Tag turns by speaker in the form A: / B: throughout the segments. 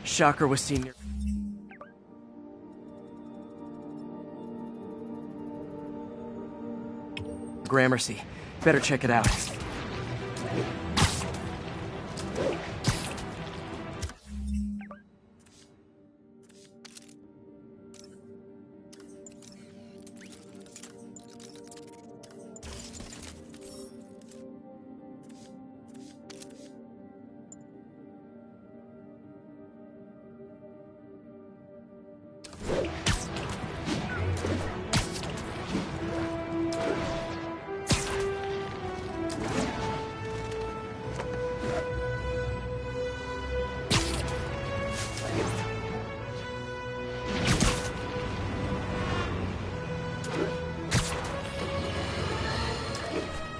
A: Shocker was seen near... Gramercy. Better check it out.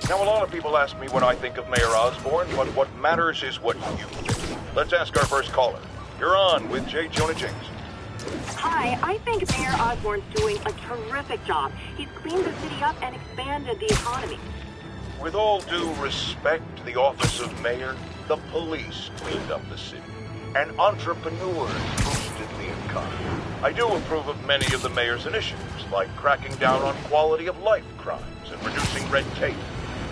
B: Now, a lot of people ask me what I think of Mayor Osborn, but what matters is what you think. Let's ask our first caller. You're on with J. Jonah James.
C: Hi, I think Mayor Osborn's doing a terrific job. He's cleaned the city up and expanded the economy.
B: With all due respect to the office of mayor, the police cleaned up the city, and entrepreneurs boosted the economy. I do approve of many of the mayor's initiatives, like cracking down on quality of life crimes and reducing red tape.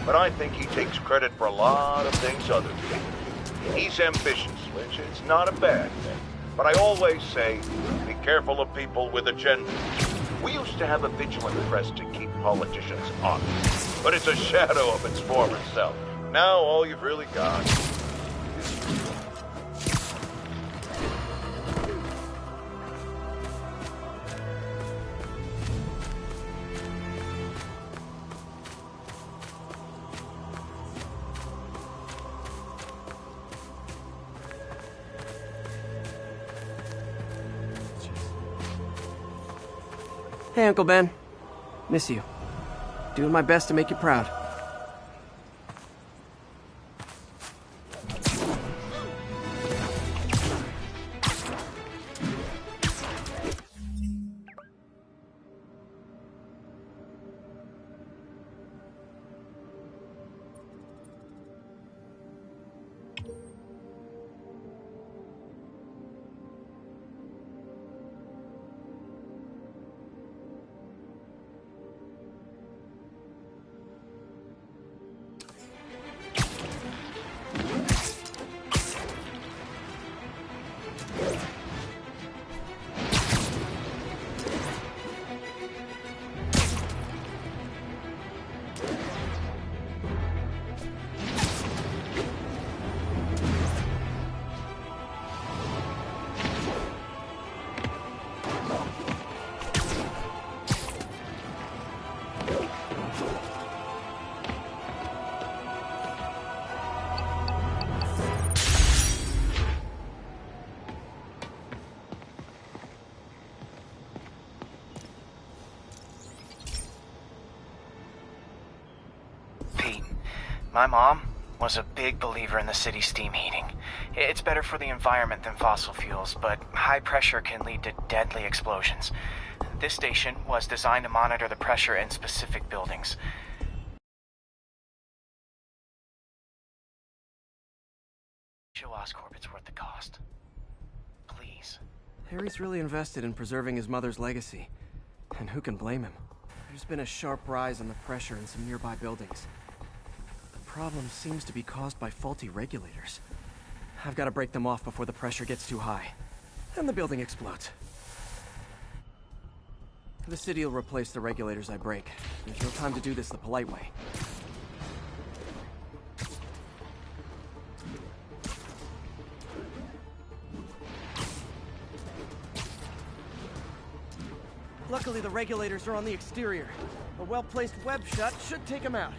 B: But I think he takes credit for a lot of things others do. He's ambitious, which is not a bad thing. But I always say, be careful of people with agendas. We used to have a vigilant press to keep politicians honest, but it's a shadow of its former self. Now all you've really got is...
A: Hey, Uncle Ben. Miss you. Doing my best to make you proud.
D: My mom was a big believer in the city's steam heating. It's better for the environment than fossil fuels, but high pressure can lead to deadly explosions. This station was designed to monitor the pressure in specific buildings. Show Oscorp it's worth the cost. Please.
A: Harry's really invested in preserving his mother's legacy. And who can blame him? There's been a sharp rise in the pressure in some nearby buildings. The problem seems to be caused by faulty regulators. I've got to break them off before the pressure gets too high. And the building explodes. The city will replace the regulators I break. There's no time to do this the polite way. Luckily, the regulators are on the exterior. A well-placed web shut should take them out.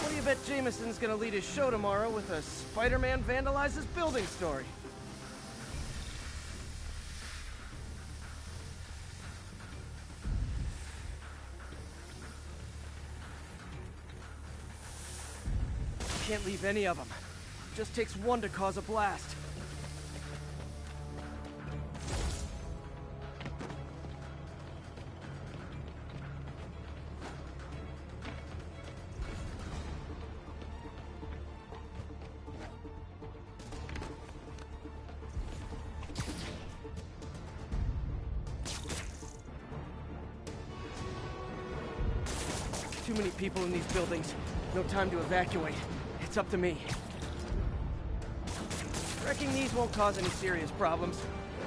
A: I bet Jameson's gonna lead his show tomorrow with a Spider-Man vandalizes building story. Can't leave any of them. Just takes one to cause a blast. Too many people in these buildings. No time to evacuate. It's up to me. Wrecking these won't cause any serious problems.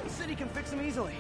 A: The city can fix them easily.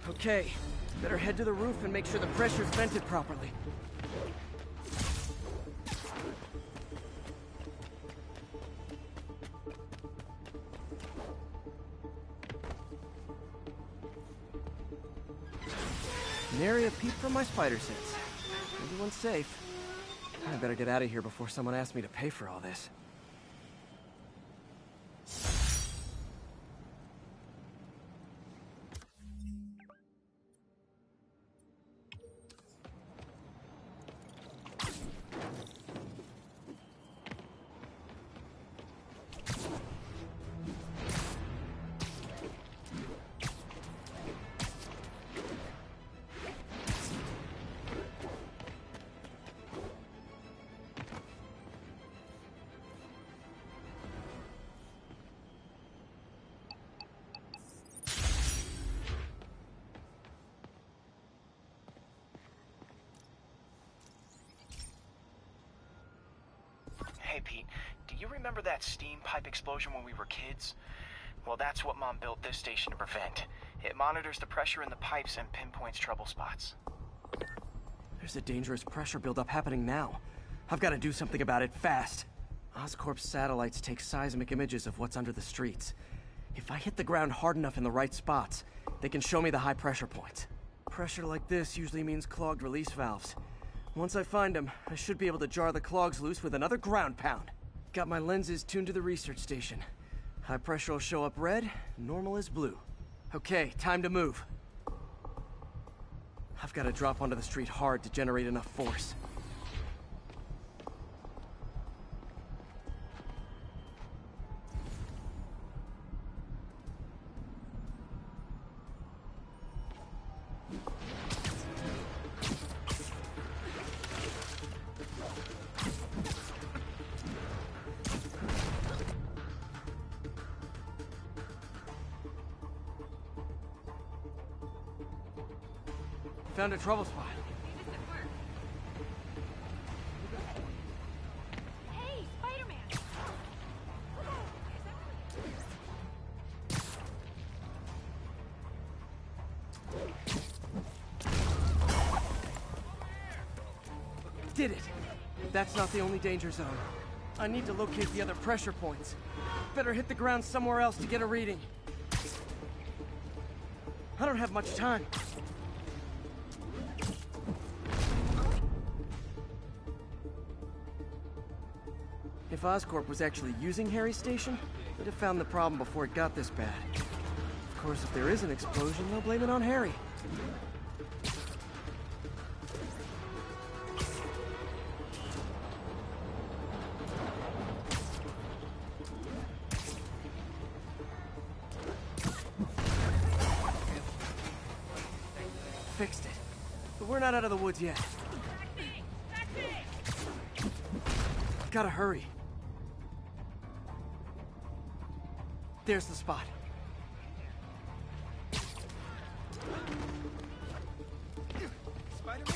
A: Okay, better head to the roof and make sure the pressure's vented properly. Nary a peep from my spider sense. Everyone's safe. I better get out of here before someone asks me to pay for all this.
D: Hey, Pete, do you remember that steam pipe explosion when we were kids? Well, that's what Mom built this station to prevent. It monitors the pressure in the pipes and pinpoints trouble spots.
A: There's a dangerous pressure buildup happening now. I've got to do something about it fast. Oscorp's satellites take seismic images of what's under the streets. If I hit the ground hard enough in the right spots, they can show me the high pressure points. Pressure like this usually means clogged release valves. Once I find them, I should be able to jar the clogs loose with another ground pound. Got my lenses tuned to the research station. High pressure will show up red, normal is blue. Okay, time to move. I've got to drop onto the street hard to generate enough force. Found a trouble spot.
E: Hey, Spider-Man!
A: Did it! That's not the only danger zone. I need to locate the other pressure points. Better hit the ground somewhere else to get a reading. I don't have much time. If Oscorp was actually using Harry's station, they'd have found the problem before it got this bad. Of course, if there is an explosion, they'll blame it on Harry. Fixed it. But we're not out of the woods yet. Gotta hurry. There's the spot. Spider-Man?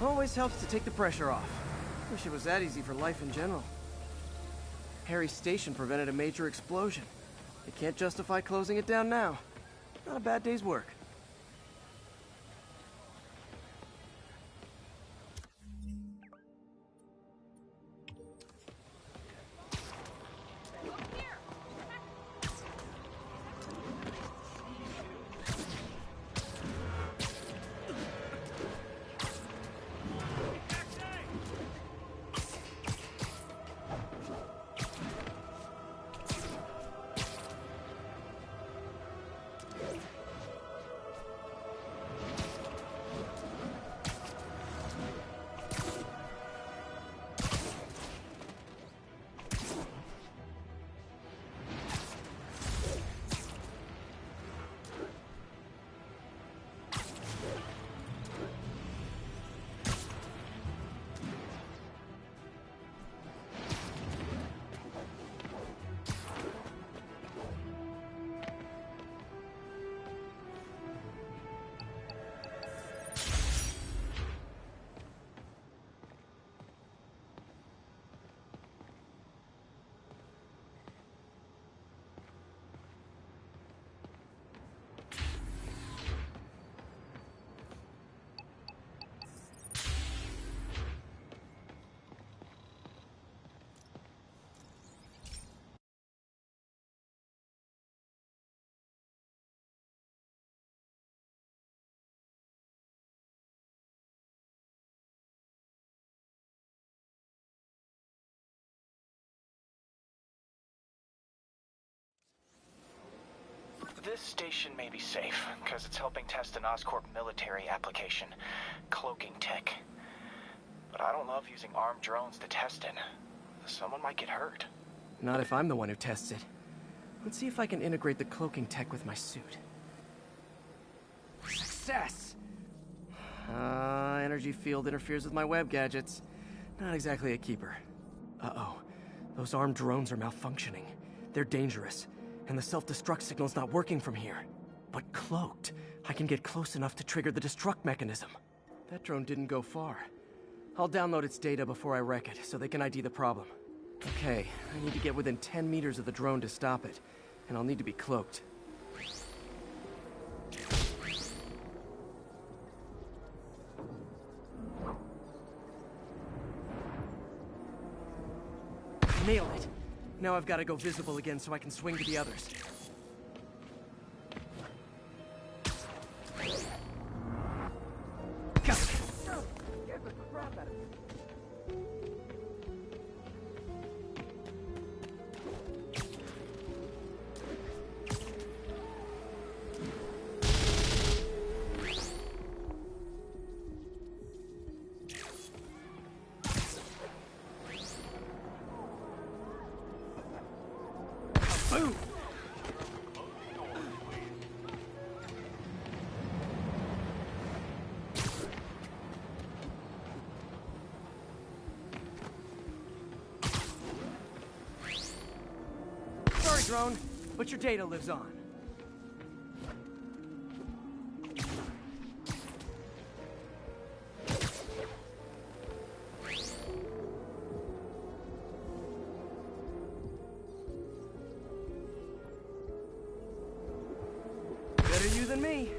A: Always helps to take the pressure off. Wish it was that easy for life in general. Harry's station prevented a major explosion. They can't justify closing it down now. Not a bad day's work.
D: This station may be safe, because it's helping test an Oscorp military application, cloaking tech. But I don't love using armed drones to test it. Someone might get hurt.
A: Not if I'm the one who tests it. Let's see if I can integrate the cloaking tech with my suit. Success! Energy field interferes with my web gadgets. Not exactly a keeper. Uh-oh. Those armed drones are malfunctioning. They're dangerous. And the self-destruct signal's not working from here. But cloaked, I can get close enough to trigger the destruct mechanism. That drone didn't go far. I'll download its data before I wreck it, so they can ID the problem. Okay, I need to get within 10 meters of the drone to stop it. And I'll need to be cloaked. Nailed it! Now I've got to go visible again so I can swing to the others. Got it! Get the crap out of me. Boom! Sorry, drone. but your data lives on. Better you than me.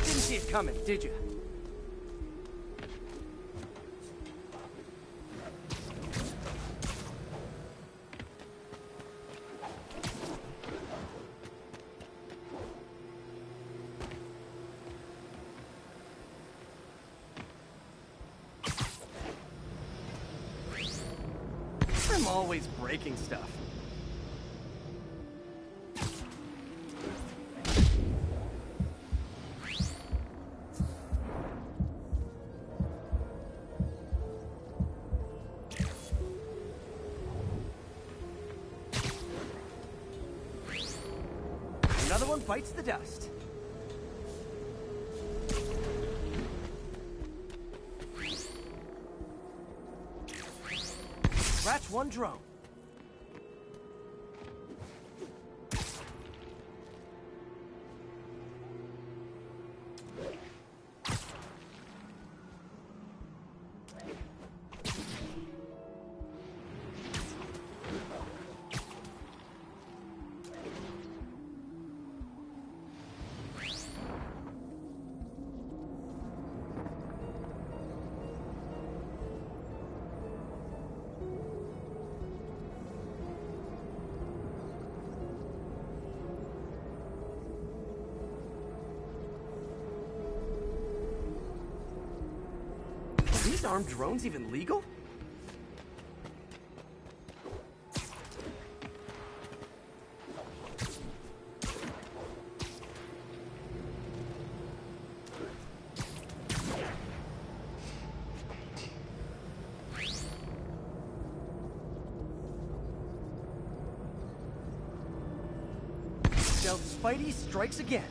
A: Didn't see it coming, did you? I'm always breaking stuff. Another one bites the dust. Scratch one drone. Are these armed drones even legal? Stealth Spidey strikes again.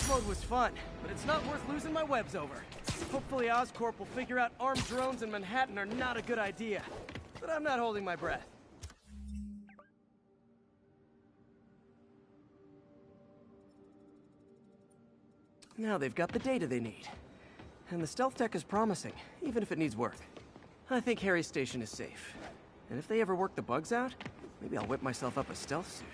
A: Mode was fun, but it's not worth losing my webs over. Hopefully Oscorp will figure out armed drones in Manhattan are not a good idea. But I'm not holding my breath. Now they've got the data they need. And the stealth tech is promising, even if it needs work. I think Harry's station is safe. And if they ever work the bugs out, maybe I'll whip myself up a stealth suit.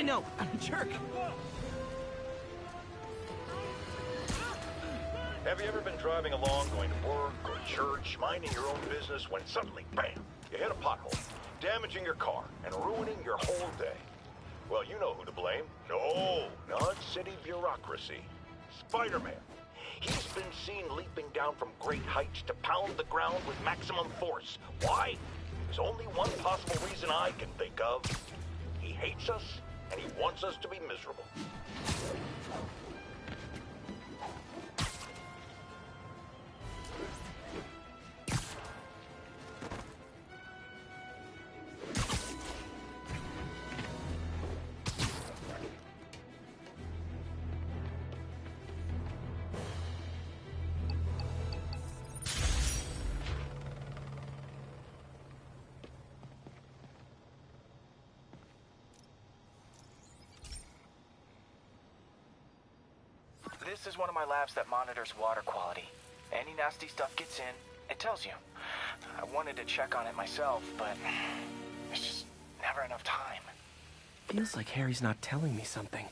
A: I know, I'm a jerk.
B: Have you ever been driving along, going to work or church, minding your own business, when suddenly, bam, you hit a pothole, damaging your car and ruining your whole day? Well, you know who to blame. No, not city bureaucracy. Spider-Man. He's been seen leaping down from great heights to pound the ground with maximum force. Why? There's only one possible reason I can think of. He hates us, and he wants us to be miserable.
D: This is one of my labs that monitors water quality. Any nasty stuff gets in, it tells you. I wanted to check on it myself, but there's just never enough time.
A: Feels like Harry's not telling me something.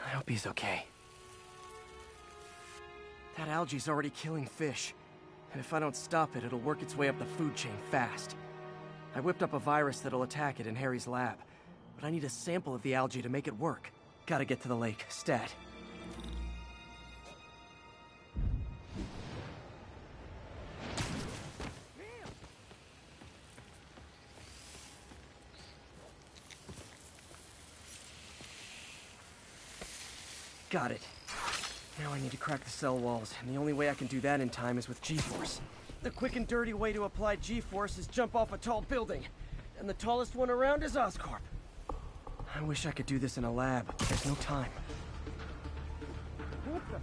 A: I hope he's okay. That algae's already killing fish. And if I don't stop it, it'll work its way up the food chain fast. I whipped up a virus that'll attack it in Harry's lab. But I need a sample of the algae to make it work. Gotta get to the lake, stat. Got it. Now I need to crack the cell walls, and the only way I can do that in time is with G-Force. The quick and dirty way to apply G-Force is jump off a tall building, and the tallest one around is Oscorp. I wish I could do this in a lab, but there's no time. What the?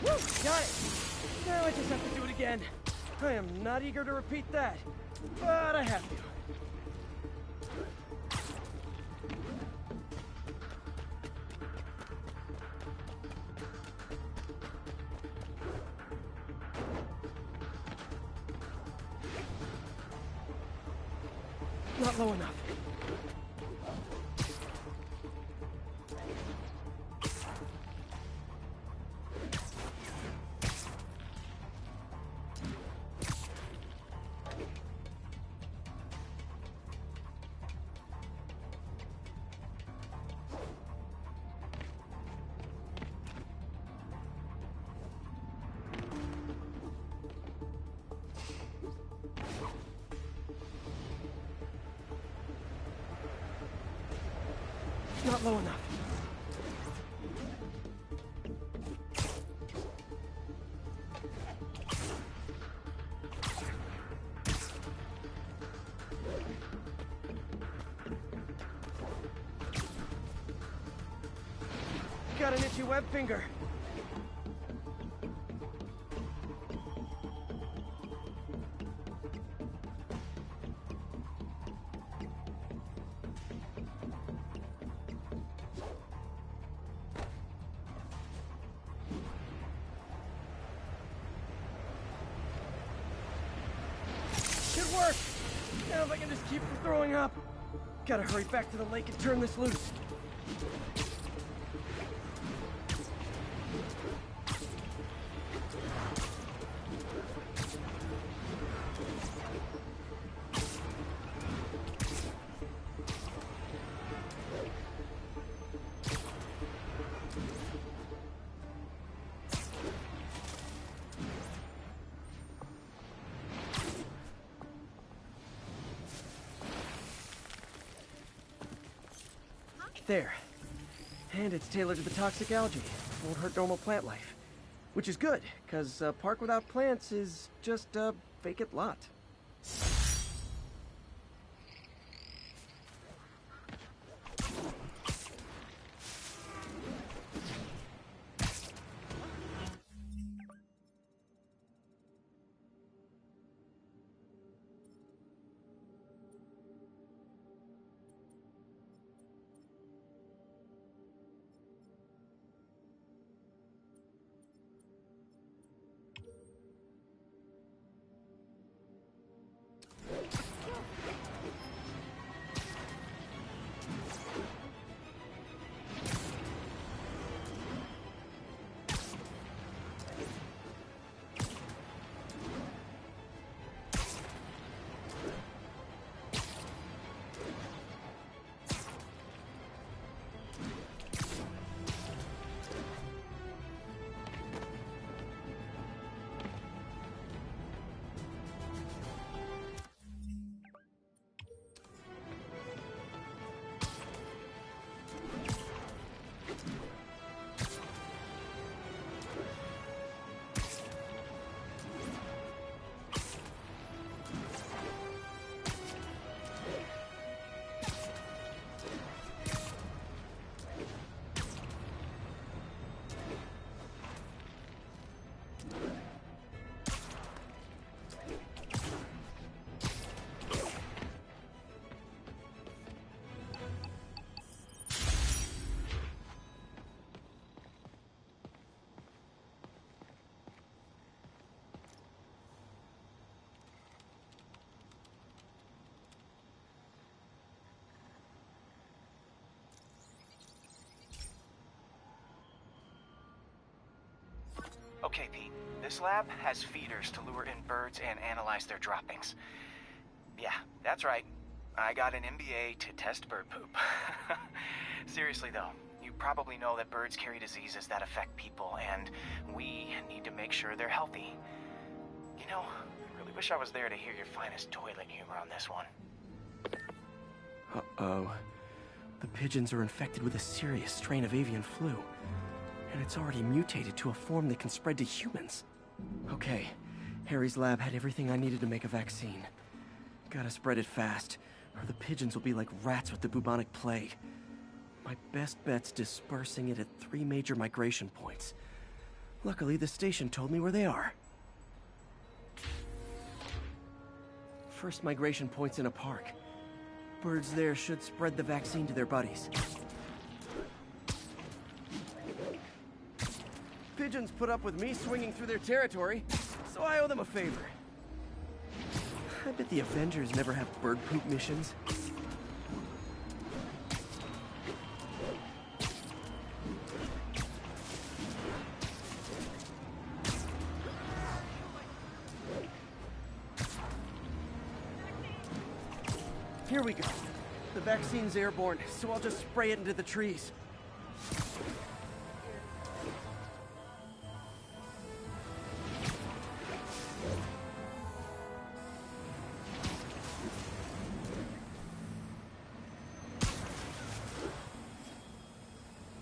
A: Woo! Got it! Now I just have to do it again. I am not eager to repeat that, but I have to. Not low enough. Not low enough. Got an itchy web finger. Should work! Now if I can just keep from throwing up. Gotta hurry back to the lake and turn this loose. There. And it's tailored to the toxic algae. Won't hurt normal plant life. Which is good, because a park without plants is just a vacant lot.
D: Okay, Pete. This lab has feeders to lure in birds and analyze their droppings. Yeah, that's right. I got an MBA to test bird poop. Seriously though, you probably know that birds carry diseases that affect people, and we need to make sure they're healthy. You know, I really wish I was there to hear your finest toilet humor on this one.
A: Uh-oh. The pigeons are infected with a serious strain of avian flu. And it's already mutated to a form that can spread to humans. Okay, Harry's lab had everything I needed to make a vaccine. Gotta spread it fast, or the pigeons will be like rats with the bubonic plague. My best bet's dispersing it at 3 major migration points. Luckily, the station told me where they are. First migration point's in a park. Birds there should spread the vaccine to their buddies. Pigeons put up with me swinging through their territory, so I owe them a favor. I bet the Avengers never have bird poop missions. Here we go. The vaccine's airborne, so I'll just spray it into the trees.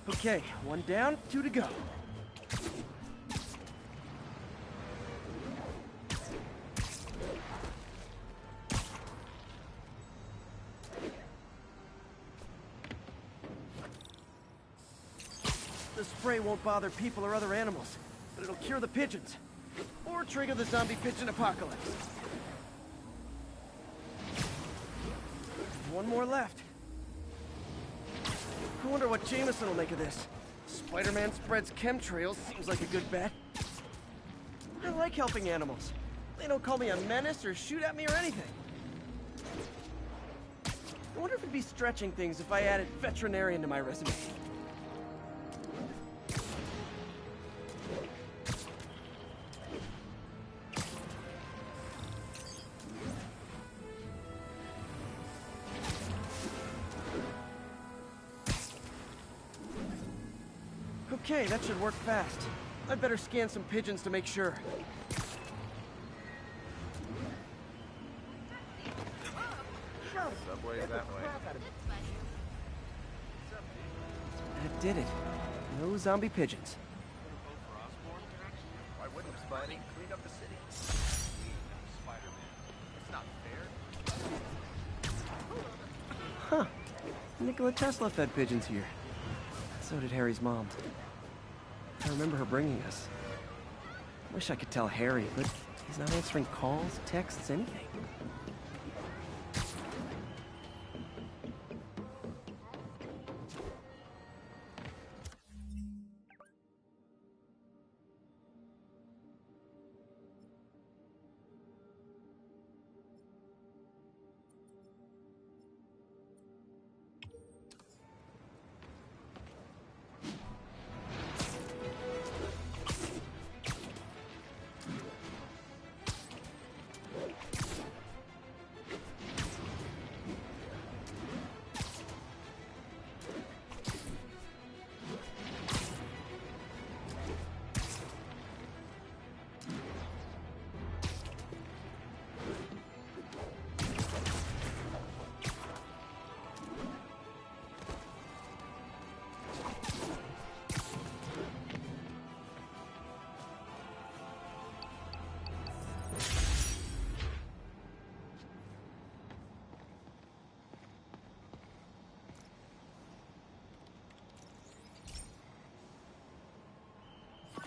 A: Okay, 1 down, 2 to go. The spray won't bother people or other animals, but it'll cure the pigeons. Or trigger the zombie pigeon apocalypse. 1 more left. I wonder what Jameson will make of this. Spider-Man spreads chemtrails, seems like a good bet. I like helping animals. They don't call me a menace or shoot at me or anything. I wonder if it'd be stretching things if I added veterinarian to my resume. Okay, that should work fast. I'd better scan some pigeons to make sure.
F: Subway's that way.
A: That did it. No zombie pigeons. buddy. Cleaned up the city. Spider-Man. It's not fair. Huh. Nikola Tesla fed pigeons here. So did Harry's mom. I remember her bringing us. Wish I could tell Harry, but he's not answering calls, texts, anything.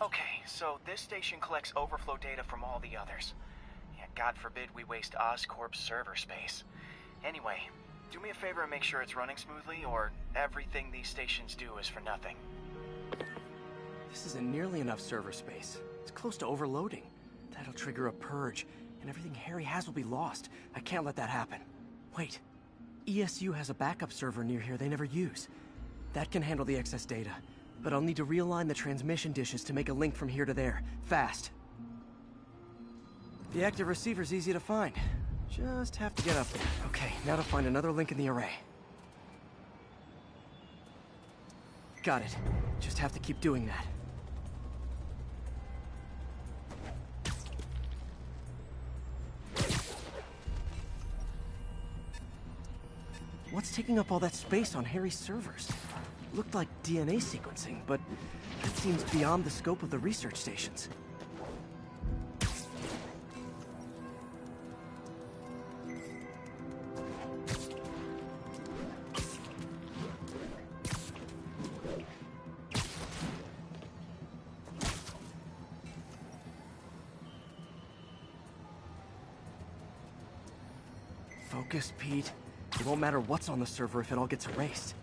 D: Okay, so this station collects overflow data from all the others. Yeah, God forbid we waste Oscorp's server space. Anyway, do me a favor and make sure it's running smoothly, or everything these stations do is for nothing.
A: This isn't nearly enough server space. It's close to overloading. That'll trigger a purge, and everything Harry has will be lost. I can't let that happen. Wait. ESU has a backup server near here they never use. That can handle the excess data. But I'll need to realign the transmission dishes to make a link from here to there. Fast. The active receiver's easy to find. Just have to get up there. Okay, now to find another link in the array. Got it. Just have to keep doing that. What's taking up all that space on Harry's servers? Looked like DNA sequencing, but that seems beyond the scope of the research stations. Focus, Pete. It won't matter what's on the server if it all gets erased.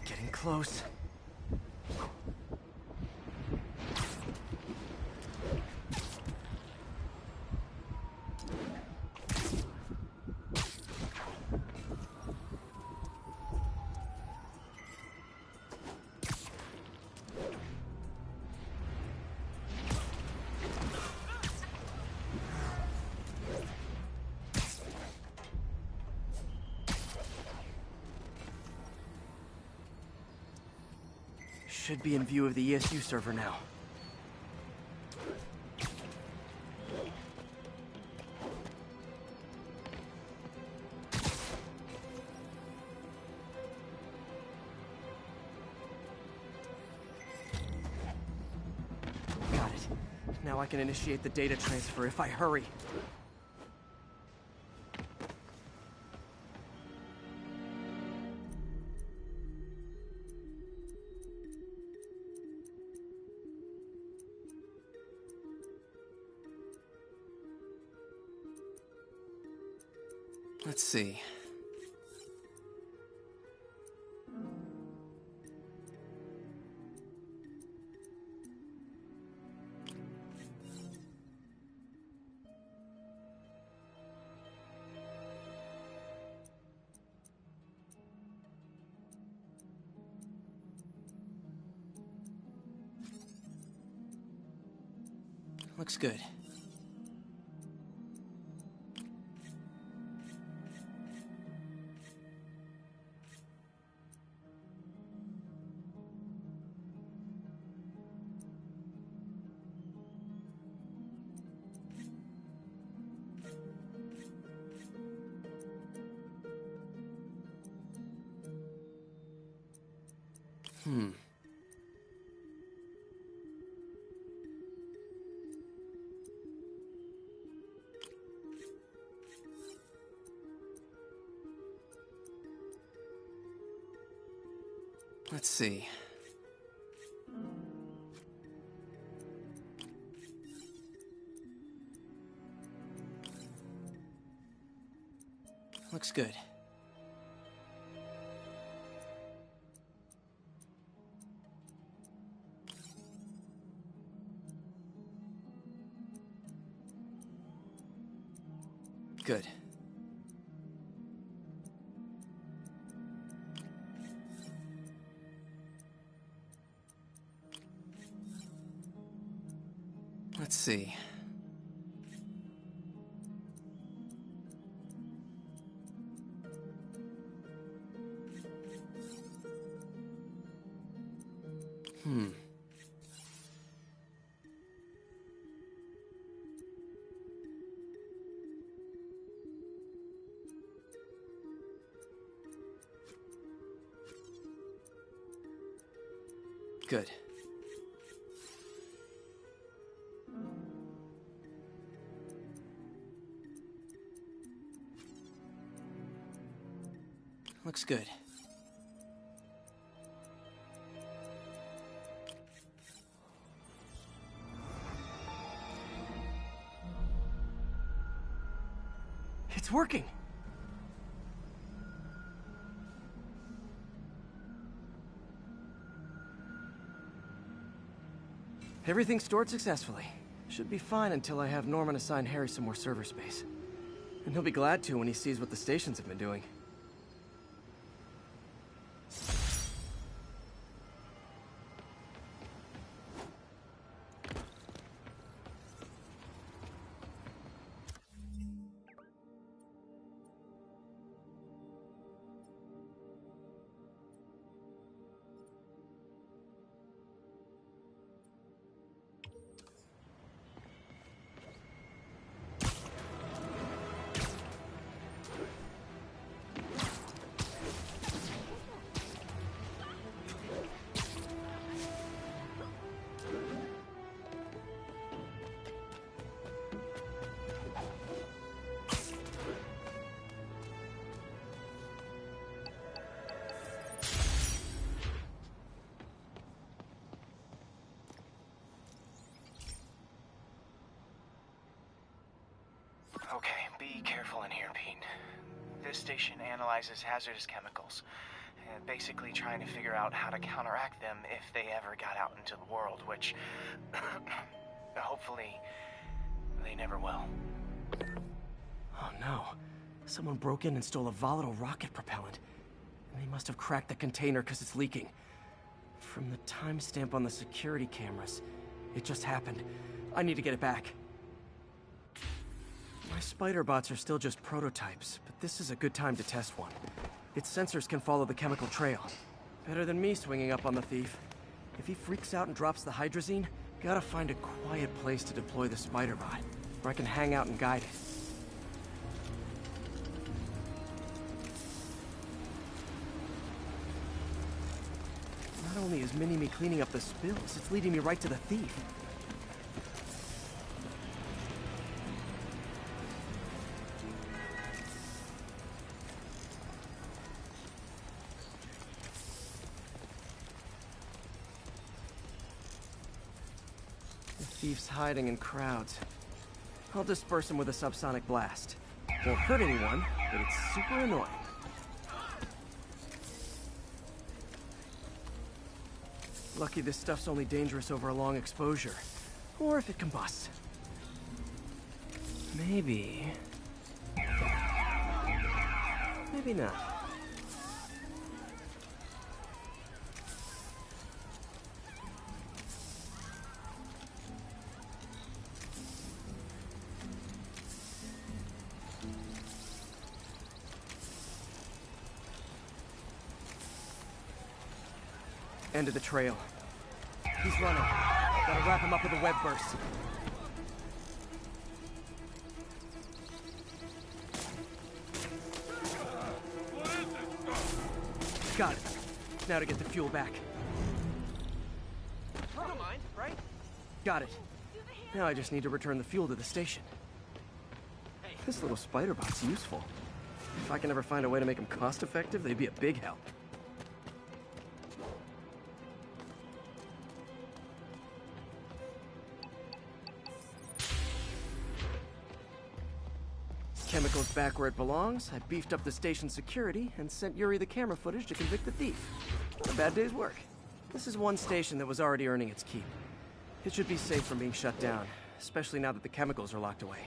A: Getting close. Should be in view of the ESU server now. Got it. Now I can initiate the data transfer if I hurry. Let's see. Looks good. Let's see. Looks good. Good. Let's see. Good. Looks good. It's working! Everything's stored successfully. Should be fine until I have Norman assign Harry some more server space. And he'll be glad to when he sees what the stations have been doing.
D: Okay, be careful in here, Pete. This station analyzes hazardous chemicals, basically trying to figure out how to counteract them if they ever got out into the world, which hopefully they never will.
A: Oh no. Someone broke in and stole a volatile rocket propellant. And they must have cracked the container because it's leaking. From the timestamp on the security cameras, it just happened. I need to get it back. My spider bots are still just prototypes, but this is a good time to test one. Its sensors can follow the chemical trail. Better than me swinging up on the thief. If he freaks out and drops the hydrazine, gotta find a quiet place to deploy the spider bot, where I can hang out and guide it. Not only is Mini-Me cleaning up the spills, it's leading me right to the thief. The thief's hiding in crowds. I'll disperse him with a subsonic blast. Won't hurt anyone, but it's super annoying. Lucky this stuff's only dangerous over a long exposure. Or if it combusts. Maybe... maybe not. End of the trail. He's running. Gotta wrap him up with a web burst. Got it. Now to get the fuel back. Got it. Now I just need to return the fuel to the station. This little spider bot's useful. If I can ever find a way to make them cost-effective, they'd be a big help. Chemicals back where it belongs. I beefed up the station's security and sent Yuri the camera footage to convict the thief. Not a bad day's work. This is one station that was already earning its keep. It should be safe from being shut down, especially now that the chemicals are locked away.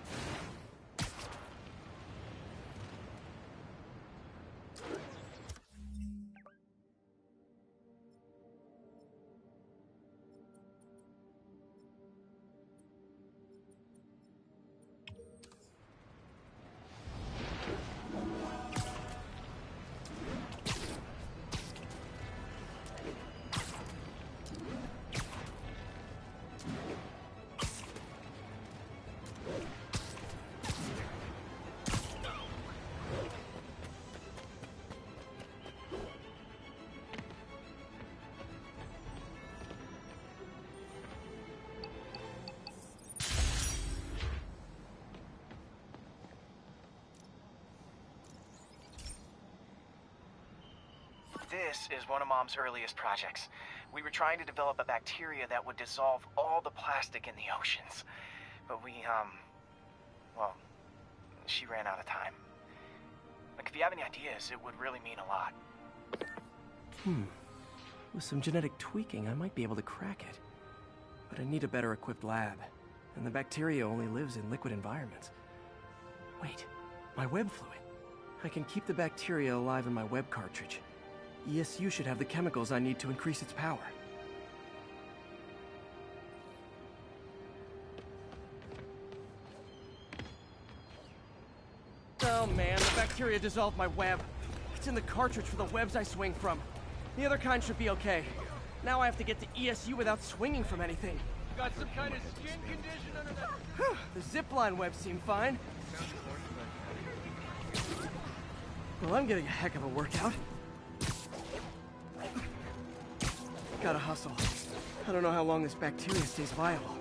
D: This is one of Mom's earliest projects. We were trying to develop a bacteria that would dissolve all the plastic in the oceans. But well, she ran out of time. Like, if you have any ideas, it would really mean a lot.
A: With some genetic tweaking, I might be able to crack it. But I need a better equipped lab. And the bacteria only lives in liquid environments. Wait, my web fluid. I can keep the bacteria alive in my web cartridge. ESU should have the chemicals I need to increase its power. Oh man, the bacteria dissolved my web. It's in the cartridge for the webs I swing from. The other kind should be okay. Now I have to get to ESU without swinging from anything.
F: Got some kind of skin condition under that?
A: The zipline webs seem fine. Well, I'm getting a heck of a workout. Gotta hustle. I don't know how long this bacteria stays viable.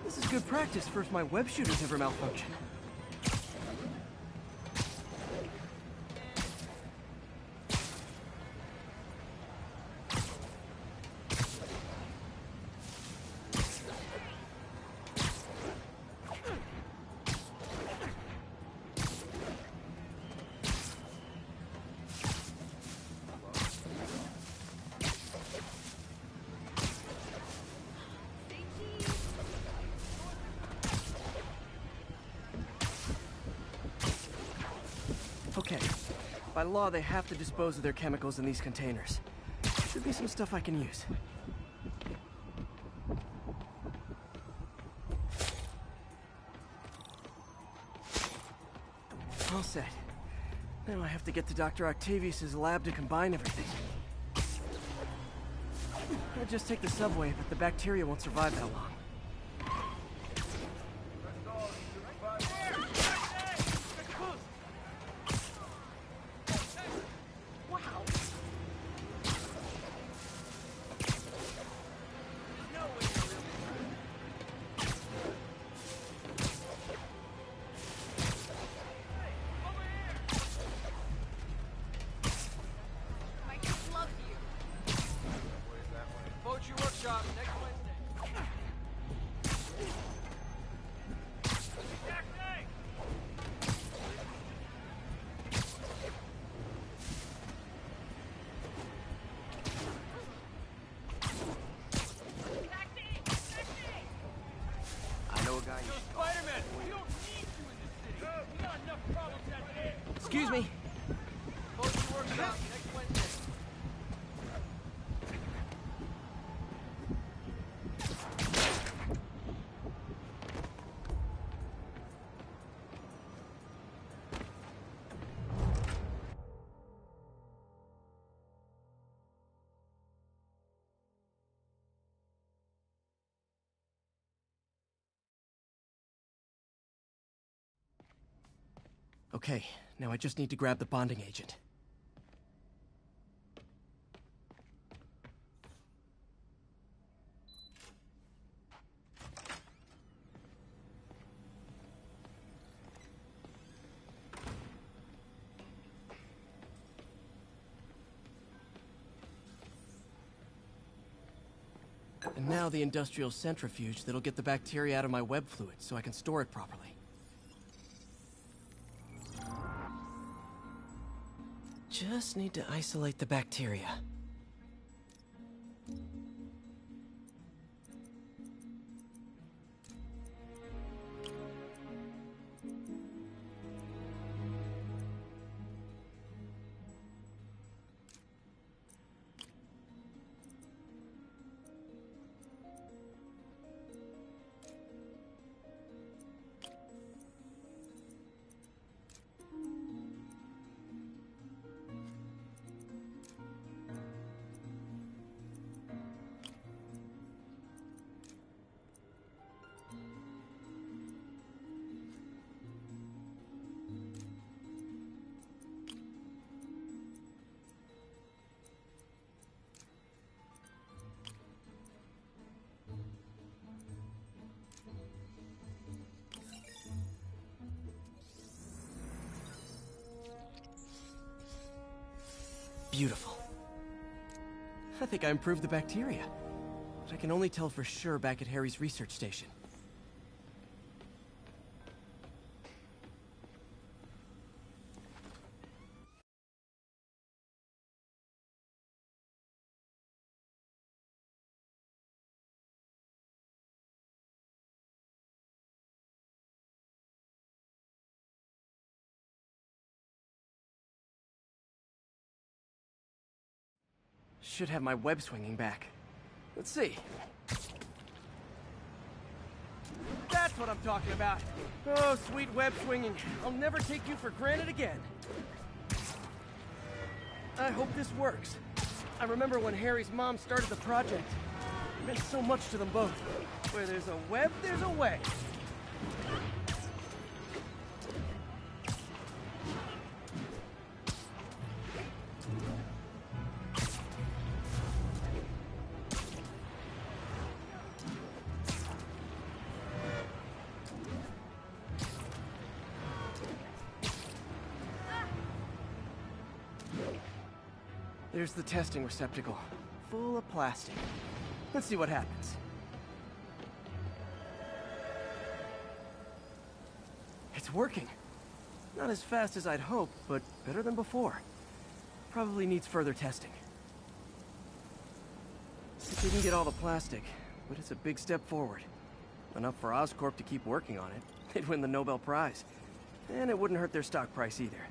A: This is good practice for if my web shooters ever malfunction. Okay. By law, they have to dispose of their chemicals in these containers. Should be some stuff I can use. All set. Now I have to get to Dr. Octavius's lab to combine everything. I'd just take the subway, but the bacteria won't survive that long.
E: Mike just loves you.
F: Poetry workshop next Wednesday.
A: I know a guy.
F: Yo, Spider-Man, we don't need you in this city. We got enough problems as it is.
A: Excuse me.
F: Poetry workshop next Wednesday.
A: Okay, now I just need to grab the bonding agent. And now the industrial centrifuge that'll get the bacteria out of my web fluid so I can store it properly. Just need to isolate the bacteria. Beautiful. I think I improved the bacteria. But I can only tell for sure back at Harry's research station. Should have my web swinging back. Let's see. That's what I'm talking about. Oh, sweet web swinging. I'll never take you for granted again. I hope this works. I remember when Harry's mom started the project. It meant so much to them both. Where there's a web, there's a way. There's the testing receptacle, full of plastic. Let's see what happens. It's working. Not as fast as I'd hoped, but better than before. Probably needs further testing. It didn't get all the plastic, but it's a big step forward. Enough for Oscorp to keep working on it. They'd win the Nobel Prize. And it wouldn't hurt their stock price either.